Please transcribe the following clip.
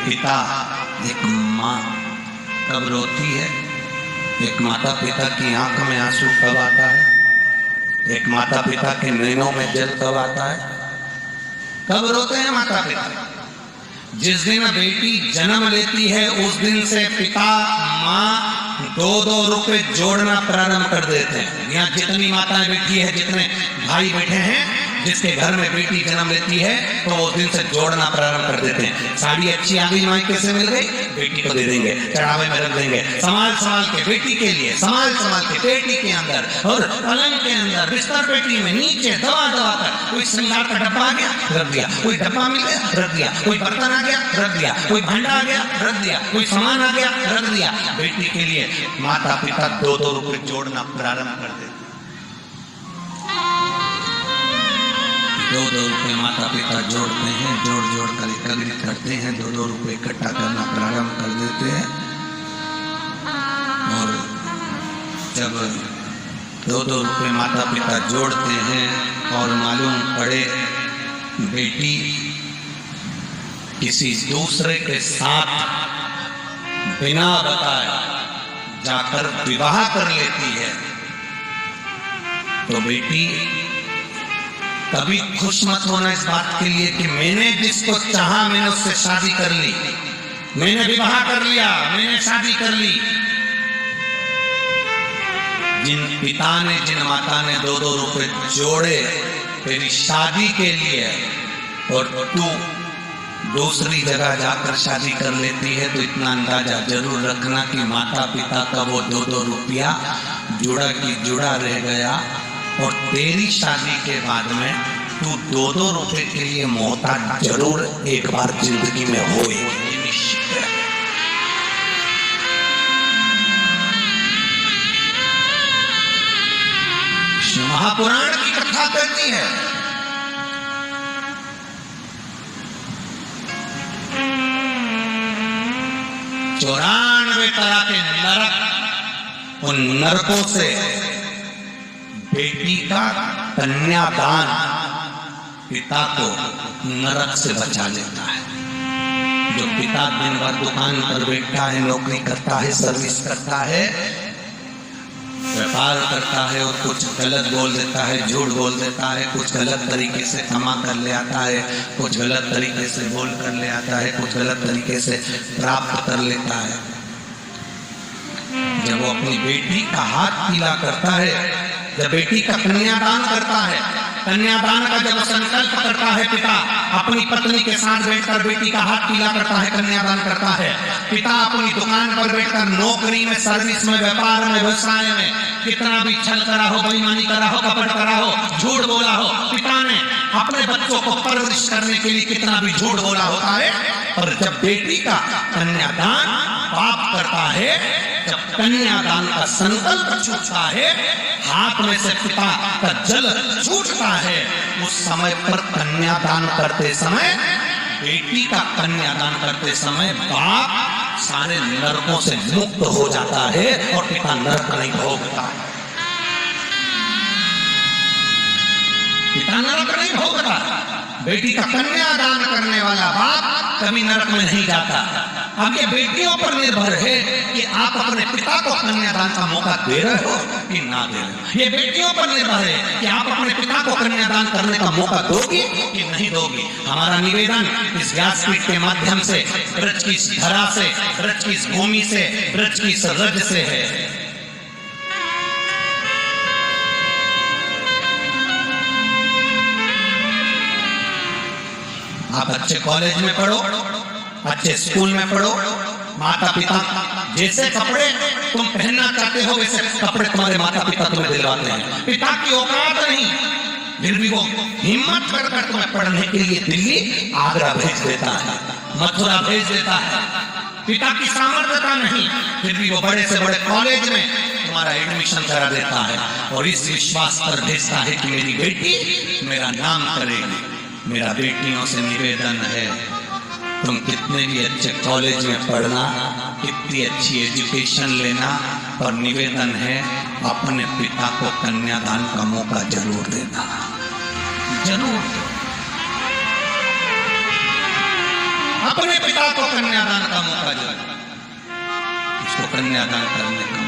पिता, एक माँ कब रोती है? एक माता पिता की आंख में आंसू कब आता है? एक माता पिता के नैनों में जल कब आता है? कब रोते हैं माता पिता? जिस दिन बेटी जन्म लेती है उस दिन से पिता माँ 2-2 रुपए जोड़ना प्रारंभ कर देते हैं। यहाँ जितनी माताएं बैठी है, जितने भाई बैठे हैं, जिसके घर में बेटी जन्म लेती है तो उस दिन से जोड़ना प्रारंभ कर देते हैं। साड़ी अच्छी आ गई, मायके से मिल गई, बेटी को दे देंगे, चढ़ावे में रख देंगे, संभाल के बेटी के लिए, संभाल के बेटी के अंदर और पलंग के अंदर, बिस्तर पेटी में नीचे दबा कर, कोई श्रृंगार का डब्बा आ गया रख दिया, कोई डब्बा मिल गया रख दिया, कोई बर्तन आ गया रख दिया, कोई भांडा आ गया रख दिया, कोई सामान आ गया रख दिया। बेटी के लिए माता पिता 2-2 रुपए जोड़ना प्रारंभ कर देते। 2-2 रुपए माता पिता जोड़ते हैं, जोड़ कर एकत्रित करते हैं, 2-2 रुपए इकट्ठा करना प्रारंभ कर देते हैं। और जब 2-2 रुपए माता पिता जोड़ते हैं और मालूम पड़े बेटी किसी दूसरे के साथ बिना बताए जाकर विवाह कर लेती है, तो बेटी कभी खुश मत होना इस बात के लिए कि मैंने जिसको चाहा मैंने उससे शादी कर ली, मैंने विवाह कर लिया, मैंने शादी कर ली। जिन पिता ने, जिन माता ने 2-2 रुपए जोड़े तेरी शादी के लिए और तू दूसरी जगह जाकर शादी कर लेती है, तो इतना अंदाजा जरूर रखना कि माता पिता का वो 2-2 रुपया जुड़ा की जुड़ा रह गया और तेरी शादी के बाद में तू 2-2 रुपए के लिए मोहताज जरूर एक बार जिंदगी में होए, ये निश्चित है। महापुराण की कथा कहती है 94 तरह के नरक, उन नरकों से बेटी का कन्यादान पिता को नरक से बचा लेता है। जो पिता दिन भर दुकान पर बैठा है, नौकरी करता है, सर्विस करता है, व्यापार करता है और कुछ गलत बोल देता है, झूठ बोल देता है, कुछ गलत तरीके से कमा कर ले आता है, कुछ गलत तरीके से बोल कर ले आता है, कुछ गलत तरीके से प्राप्त कर लेता है। जब वो अपनी बेटी का हाथ पीला करता है, जब बेटी का कन्यादान करता है, कन्यादान का जब संकल्प करता है पिता, अपनी पत्नी के साथ बैठकर बेटी का हाथ पीला करता है, कन्यादान करता है। पिता अपनी दुकान पर बैठकर नौकरी में, सर्विस में, व्यापार में, व्यवसाय में कितना भी छल करा हो, बेईमानी करा हो, कपट करा हो, झूठ बोला हो, पिता ने अपने बच्चों को परवरिश करने के लिए कितना भी झूठ बोला होता है। और जब बेटी का कन्यादान बाप करता है, जब कन्यादान का संकल्प छूटता है, हाथ में से पिता का जल छूटता है, उस समय पर कन्यादान करते समय, बेटी का कन्यादान करते समय बाप सारे नरकों से मुक्त हो जाता है और पिता नरक नहीं भोगता है। पिता नरक नहीं भोगता। बेटी का कन्यादान करने वाला बाप कभी नरक में नहीं जाता। अब ये बेटियों पर निर्भर है कि आप अपने पिता को कन्यादान का मौका दे रहे हो कि ना दे रहे हो। ये बेटियों पर निर्भर है कि आप अपने पिता को कन्यादान करने का मौका दोगी कि नहीं दोगी। हमारा निवेदन इस व्यासपीठ के माध्यम से, ब्रज की इस धरा से, ब्रज की इस भूमि से, ब्रज की इस रज से है, आप अच्छे कॉलेज में पढ़ो, अच्छे स्कूल में पढ़ो, माता पिता जैसे कपड़े तुम पहनना चाहते हो वैसे कपड़े तुम्हारे माता पिता तुम्हें दिलवाते हैं। पिता की औकात नहीं, फिर भी वो हिम्मत कर तुम्हें पढ़ने के लिए दिल्ली, आगरा भेज देता है, मथुरा भेज देता है। पिता की सामर्थ्यता नहीं, फिर भी वो बड़े से बड़े कॉलेज में तुम्हारा एडमिशन करा देता है और इस विश्वास पर भेजता है कि मेरी बेटी मेरा नाम करेगी। मेरा बेटियों से निवेदन है, तुम कितने भी अच्छे कॉलेज में पढ़ना, कितनी अच्छी एजुकेशन लेना, पर निवेदन है अपने पिता को कन्यादान का मौका जरूर देना, जरूर। अपने पिता को कन्यादान कन्यादान करने का।